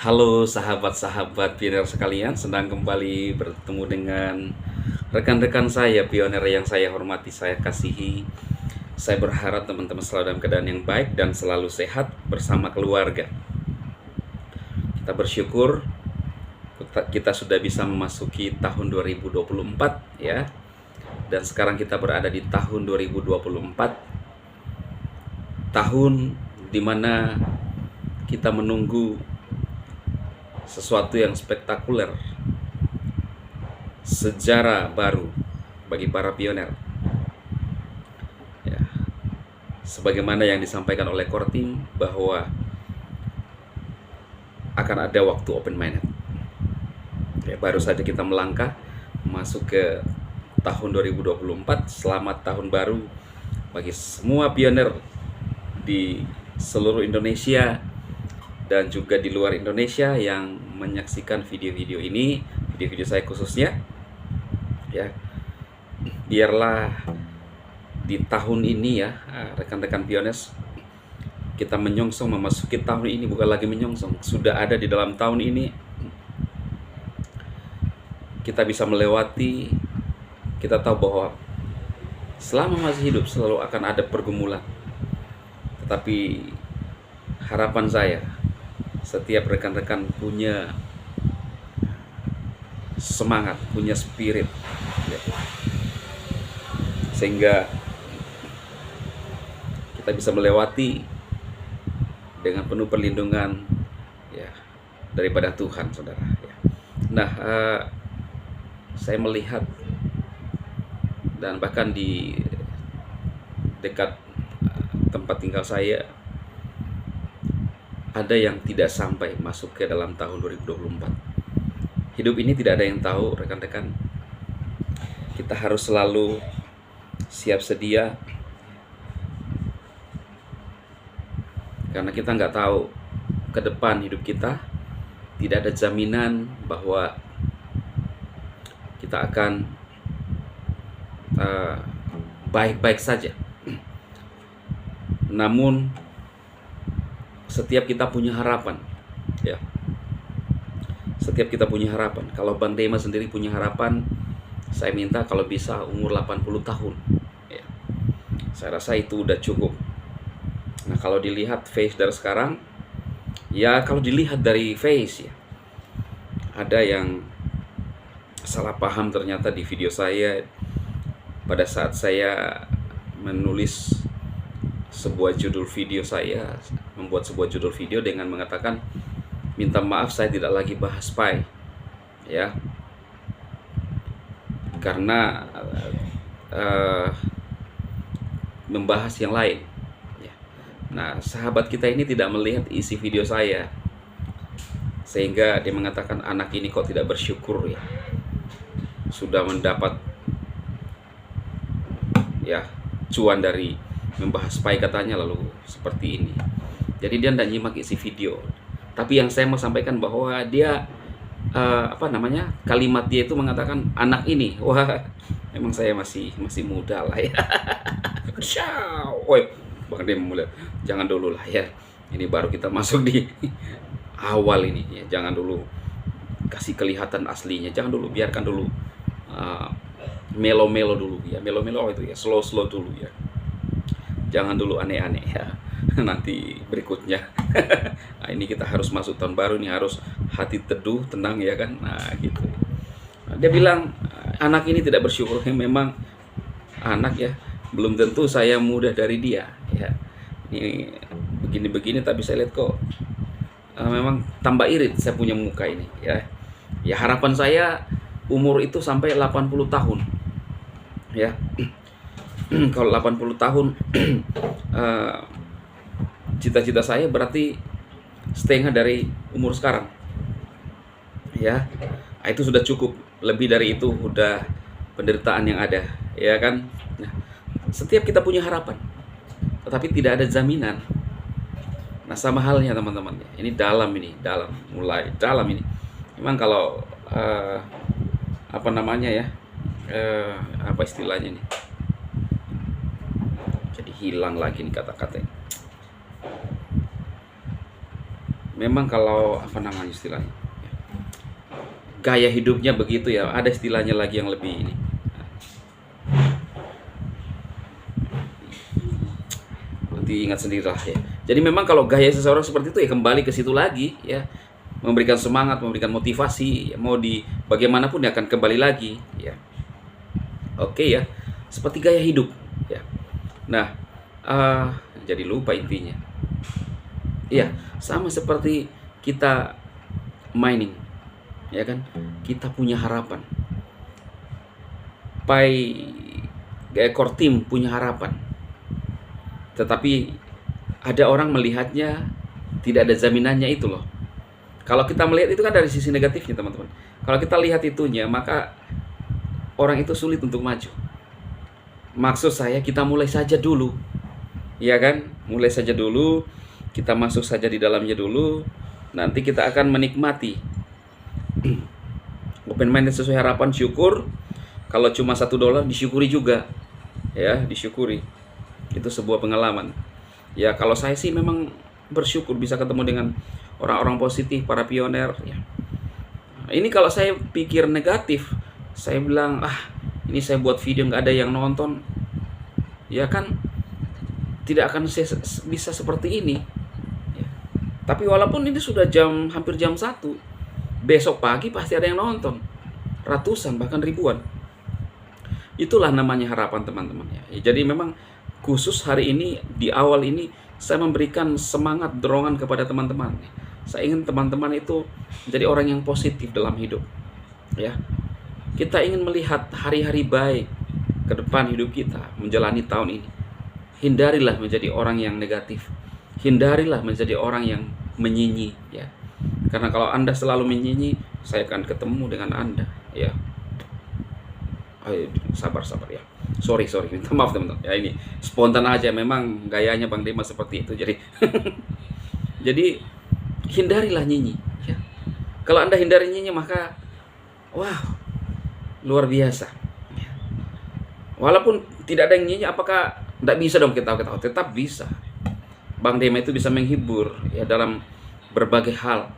Halo sahabat-sahabat pionir sekalian, senang kembali bertemu dengan rekan-rekan saya, pionir yang saya hormati, saya kasihi. Saya berharap teman-teman selalu dalam keadaan yang baik dan selalu sehat bersama keluarga. Kita bersyukur kita sudah bisa memasuki tahun 2024 ya. Dan sekarang kita berada di tahun 2024. Tahun dimana kita menunggu sesuatu yang spektakuler, sejarah baru bagi para pionir ya. Sebagaimana yang disampaikan oleh Kortim bahwa akan ada waktu open minded ya, baru saja kita melangkah masuk ke tahun 2024. Selamat tahun baru bagi semua pionir di seluruh Indonesia dan juga di luar Indonesia yang menyaksikan video-video ini, video-video saya khususnya ya. Biarlah di tahun ini ya, rekan-rekan pioners, kita menyongsong memasuki tahun ini, bukan lagi menyongsong, sudah ada di dalam tahun ini. Kita bisa melewati, kita tahu bahwa selama masih hidup selalu akan ada pergumulan. Tetapi harapan saya, setiap rekan-rekan punya semangat, punya spirit ya, sehingga kita bisa melewati dengan penuh perlindungan ya daripada Tuhan, saudara ya. Nah, saya melihat dan bahkan di dekat tempat tinggal saya ada yang tidak sampai masuk ke dalam tahun 2024. Hidup ini tidak ada yang tahu, rekan-rekan. Kita harus selalu siap sedia, karena kita nggak tahu ke depan hidup kita. Tidak ada jaminan bahwa kita akan baik-baik saja. Namun setiap kita punya harapan ya. Setiap kita punya harapan. Kalau Bang Dema sendiri punya harapan, saya minta kalau bisa umur 80 tahun ya. Saya rasa itu udah cukup. Nah, kalau dilihat face dari sekarang ya, kalau dilihat dari face ya, ada yang salah paham ternyata di video saya pada saat saya menulis sebuah judul video. Saya membuat sebuah judul video dengan mengatakan, minta maaf saya tidak lagi bahas spy ya, karena membahas yang lain ya. Nah, sahabat kita ini tidak melihat isi video saya, sehingga dia mengatakan, anak ini kok tidak bersyukur ya, sudah mendapat ya cuan dari membahas spy katanya, lalu seperti ini. Jadi dia tidak nyimak isi video. Tapi yang saya mau sampaikan bahwa dia kalimat dia itu mengatakan anak ini, wah memang saya masih muda lah ya. Woi, Bang Dem mulai, jangan dulu lah ya. Ini baru kita masuk di awal ini ya. Jangan dulu kasih kelihatan aslinya, jangan dulu, biarkan dulu melo-melo dulu ya, melo-melo itu ya, slow-slow dulu ya. Jangan dulu aneh-aneh ya. Nanti berikutnya nah, ini kita harus masuk tahun baru, ini harus hati teduh, tenang ya kan. Nah gitu. Nah, dia bilang anak ini tidak bersyukur. Memang anak ya, belum tentu saya muda dari dia ya. Ini begini-begini, tapi saya lihat kok memang tambah irit saya punya muka ini ya. Ya harapan saya umur itu sampai 80 tahun ya. Kalau 80 tahun cita-cita saya berarti setengah dari umur sekarang ya. Nah, itu sudah cukup. Lebih dari itu udah penderitaan yang ada ya kan. Nah, setiap kita punya harapan, tetapi tidak ada jaminan. Nah, sama halnya teman-teman, ini dalam, mulai dalam ini. Memang kalau apa istilahnya nih, jadi hilang lagi nih kata-katanya. memang kalau apa namanya istilahnya, gaya hidupnya begitu ya. Ada istilahnya lagi yang lebih ini. Nanti ingat sendirilah ya. Jadi memang kalau gaya seseorang seperti itu ya kembali ke situ lagi ya. Memberikan semangat, memberikan motivasi, ya, mau di bagaimanapun dia akan kembali lagi ya. Oke ya. Seperti gaya hidup ya. Nah, jadi lupa intinya. Iya, sama seperti kita mining, ya kan? Kita punya harapan. Core team punya harapan. Tetapi ada orang melihatnya tidak ada jaminannya itu loh. Kalau kita melihat itu kan dari sisi negatifnya teman-teman. Kalau kita lihat itunya, maka orang itu sulit untuk maju. Maksud saya kita mulai saja dulu. Ya kan? Mulai saja dulu. Kita masuk saja di dalamnya dulu. Nanti kita akan menikmati. Open minded sesuai harapan, syukur. Kalau cuma $1 disyukuri juga. Ya, disyukuri. Itu sebuah pengalaman. Ya, kalau saya sih memang bersyukur bisa ketemu dengan orang-orang positif, para pioner ya. Ini kalau saya pikir negatif, saya bilang, ini saya buat video nggak ada yang nonton. Ya kan, tidak akan bisa seperti ini ya. Tapi walaupun ini sudah hampir jam 1, besok pagi pasti ada yang nonton, ratusan bahkan ribuan. Itulah namanya harapan teman-teman ya. Jadi memang khusus hari ini, di awal ini saya memberikan semangat, dorongan kepada teman-teman. Saya ingin teman-teman itu menjadi orang yang positif dalam hidup ya. Kita ingin melihat hari-hari baik ke depan hidup kita menjalani tahun ini. Hindarilah menjadi orang yang negatif. Hindarilah menjadi orang yang menyinyi ya. Karena kalau Anda selalu menyinyi, saya akan ketemu dengan Anda ya. Ayo, sabar ya. Sorry, minta maaf teman-teman. Ya ini spontan aja, memang gayanya Bang Dema seperti itu. Jadi hindarilah nyinyi ya. Kalau Anda hindari nyinyi, maka luar biasa ya. Walaupun tidak ada yang nyinyi, apakah tidak bisa dong kita ketawa? Tetap bisa. Bang Dema itu bisa menghibur ya dalam berbagai hal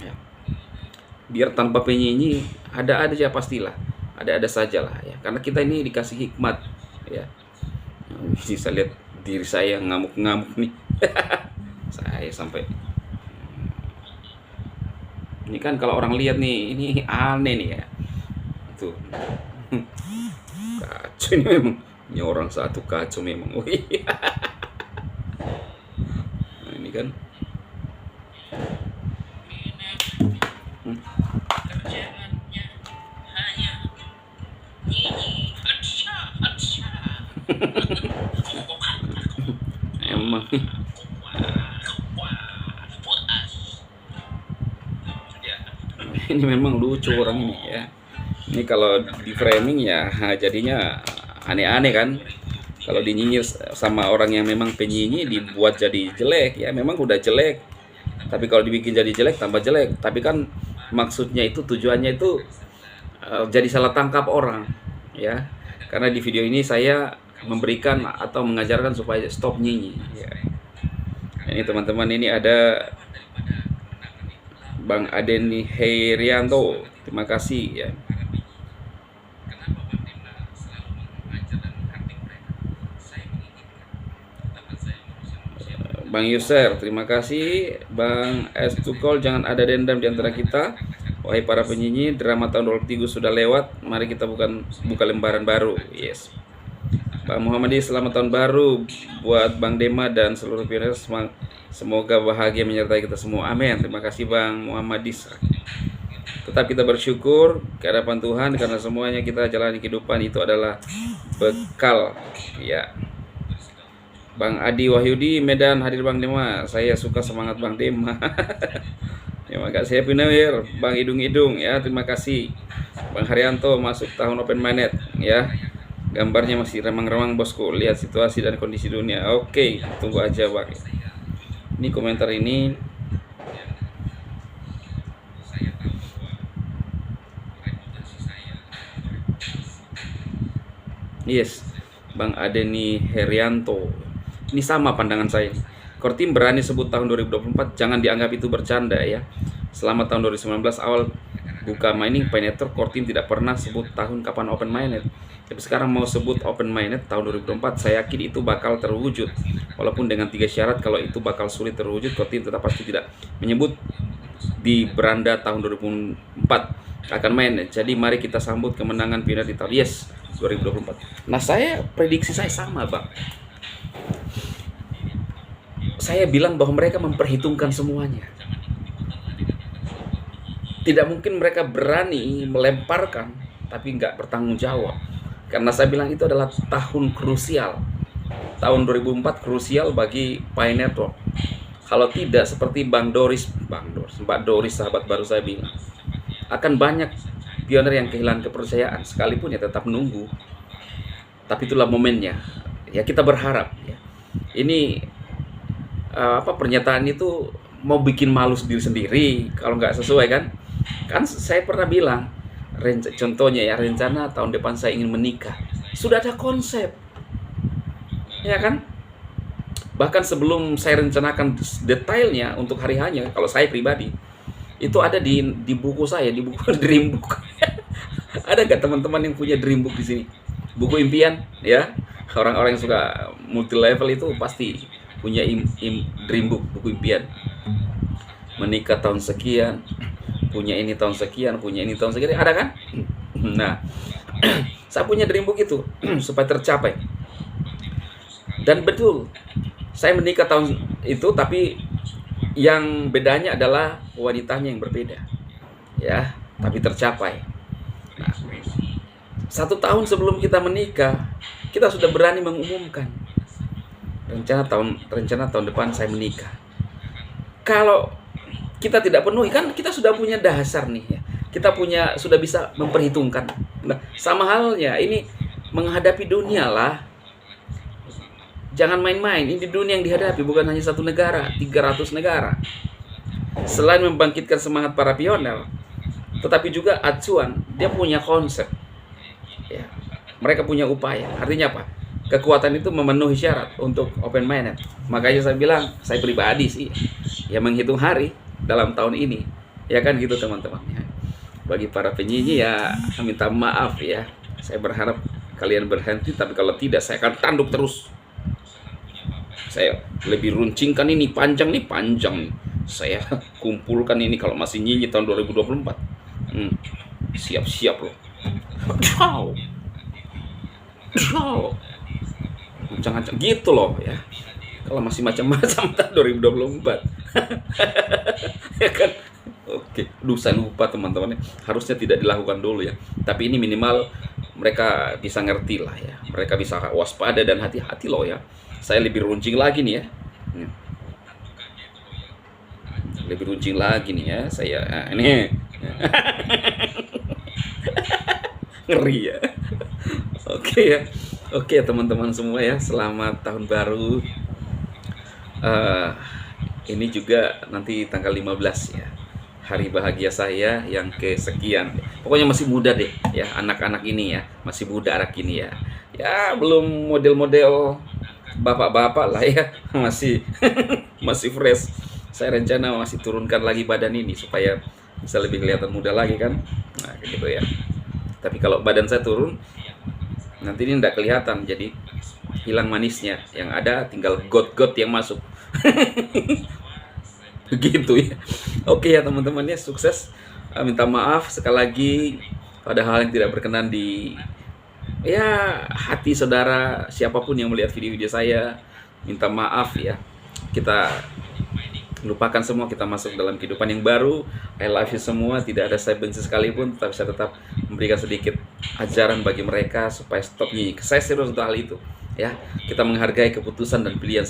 ya. Biar tanpa penyinyi, ada aja pastilah. Ada sajalah ya, karena kita ini dikasih hikmat ya. Bisa lihat diri saya ngamuk-ngamuk nih. Saya sampai ini kan kalau orang lihat nih, ini aneh nih ya. Tuh. Kacau ini memang. Ini orang satu kacau memang. Nah, ini kan. Emang ini memang lucu orang ini ya. Ini kalau di framing ya jadinya aneh-aneh kan. Kalau dinyinyir sama orang yang memang penyinyi dibuat jadi jelek ya, memang udah jelek. Tapi kalau dibikin jadi jelek tambah jelek. Tapi kan maksudnya itu, tujuannya itu jadi salah tangkap orang ya. Karena di video ini saya memberikan atau mengajarkan supaya stop nyinyi ya. Ini teman-teman, ini ada Bang Adeni Herianto, terima kasih ya. Bang Yuser, terima kasih. Bang S. Tukol, jangan ada dendam di antara kita. Wahai para penyinyi, drama tahun 2023 sudah lewat. Mari kita buka lembaran baru. Yes. Bang Muhammadi, selamat tahun baru buat Bang Dema dan seluruh pioner. Semoga bahagia menyertai kita semua. Amin. Terima kasih Bang Muhammadi. Tetap kita bersyukur ke hadapan Tuhan, karena semuanya kita jalani kehidupan itu adalah bekal ya. Bang Adi Wahyudi, Medan, hadir Bang Dema. Saya suka semangat Bang Dema. Terima kasih. Happy New Year Bang Idung ya, terima kasih. Bang Haryanto, masuk tahun open minded ya. Gambarnya masih remang-remang bosku. Lihat situasi dan kondisi dunia. Oke, tunggu aja Bang. Ini komentar ini. Yes, Bang Adeni Herianto. Ini sama pandangan saya. Core Team berani sebut tahun 2024, jangan dianggap itu bercanda ya. Selama tahun 2019 awal buka mining Pi Network, Core Team tidak pernah sebut tahun kapan open mainnet. Tapi sekarang mau sebut open mainnet tahun 2024, saya yakin itu bakal terwujud. Walaupun dengan 3 syarat, kalau itu bakal sulit terwujud, Core Team tetap pasti tidak menyebut di beranda tahun 2024 akan mainnet. Jadi mari kita sambut kemenangan Pi Network di tahun 2024. Nah, prediksi saya sama, Bang. Saya bilang bahwa mereka memperhitungkan semuanya. Tidak mungkin mereka berani melemparkan tapi nggak bertanggung jawab. Karena saya bilang itu adalah tahun krusial. Tahun 2004 krusial bagi Pi Network. Kalau tidak, seperti Mbak Doris sahabat baru saya bilang, akan banyak pioner yang kehilangan kepercayaan, sekalipun ya tetap menunggu. Tapi itulah momennya. Ya kita berharap ya. Ini pernyataan itu mau bikin malu sendiri kalau nggak sesuai kan saya pernah bilang, contohnya ya, rencana tahun depan saya ingin menikah, sudah ada konsep ya kan. Bahkan sebelum saya rencanakan detailnya untuk hari hanya, kalau saya pribadi itu ada di buku saya, di buku Dream Book. Ada nggak teman-teman yang punya Dream Book di sini? Buku impian ya, orang-orang yang suka multi level itu pasti punya Dream Book, buku impian. Menikah tahun sekian, punya ini tahun sekian, punya ini tahun sekian, ada kan? Nah, saya punya Dream Book itu supaya tercapai. Dan betul, saya menikah tahun itu, tapi yang bedanya adalah wanitanya yang berbeda. Ya, tapi tercapai. Nah, 1 tahun sebelum kita menikah, kita sudah berani mengumumkan rencana tahun depan saya menikah. Kalau kita tidak penuhi, kan kita sudah punya dasar nih ya. Kita sudah bisa memperhitungkan. Nah, sama halnya ini menghadapi dunia lah. Jangan main-main. Ini dunia yang dihadapi, bukan hanya 1 negara, 300 negara. Selain membangkitkan semangat para pioner, tetapi juga acuan, dia punya konsep. Ya, mereka punya upaya. Artinya apa? Kekuatan itu memenuhi syarat untuk open mainnet. Makanya saya bilang, saya pribadi sih ya menghitung hari dalam tahun ini, ya kan gitu teman-teman ya. Bagi para penyinyi ya minta maaf ya, saya berharap kalian berhenti, tapi kalau tidak saya akan tanduk terus. Saya lebih runcingkan ini, panjang nih, saya kumpulkan ini kalau masih nyinyi tahun 2024. Siap-siap loh. Macam-macam gitu loh ya. Kalau masih macam-macam tahun 2024. Ya kan? Oke, saya lupa teman-teman. Harusnya tidak dilakukan dulu ya. Tapi ini minimal mereka bisa ngerti lah ya. Mereka bisa waspada dan hati-hati loh ya. Saya lebih runcing lagi nih ya. Lebih runcing lagi nih ya. Saya ini ngeri ya. Oke ya. Oke teman-teman semua ya, selamat tahun baru. Ini juga nanti tanggal 15 ya, hari bahagia saya yang kesekian. Pokoknya masih muda deh ya, anak-anak ini ya, masih muda anak ini ya. Ya belum model-model bapak-bapak lah ya, masih masih fresh. Saya rencana masih turunkan lagi badan ini supaya bisa lebih kelihatan muda lagi kan. Nah gitu ya. Tapi kalau badan saya turun, nanti ini tidak kelihatan, jadi hilang manisnya. Yang ada tinggal got-got yang masuk. Begitu ya. Oke ya teman-teman ya, sukses. Minta maaf sekali lagi pada hal yang tidak berkenan di hati saudara, siapapun yang melihat video-video saya. Minta maaf ya. Kita lupakan semua, kita masuk dalam kehidupan yang baru. I love you semua, tidak ada saya benci sekalipun, tapi saya tetap memberikan sedikit ajaran bagi mereka supaya stop nyinyir. Saya serius untuk hal itu ya. Kita menghargai keputusan dan pilihan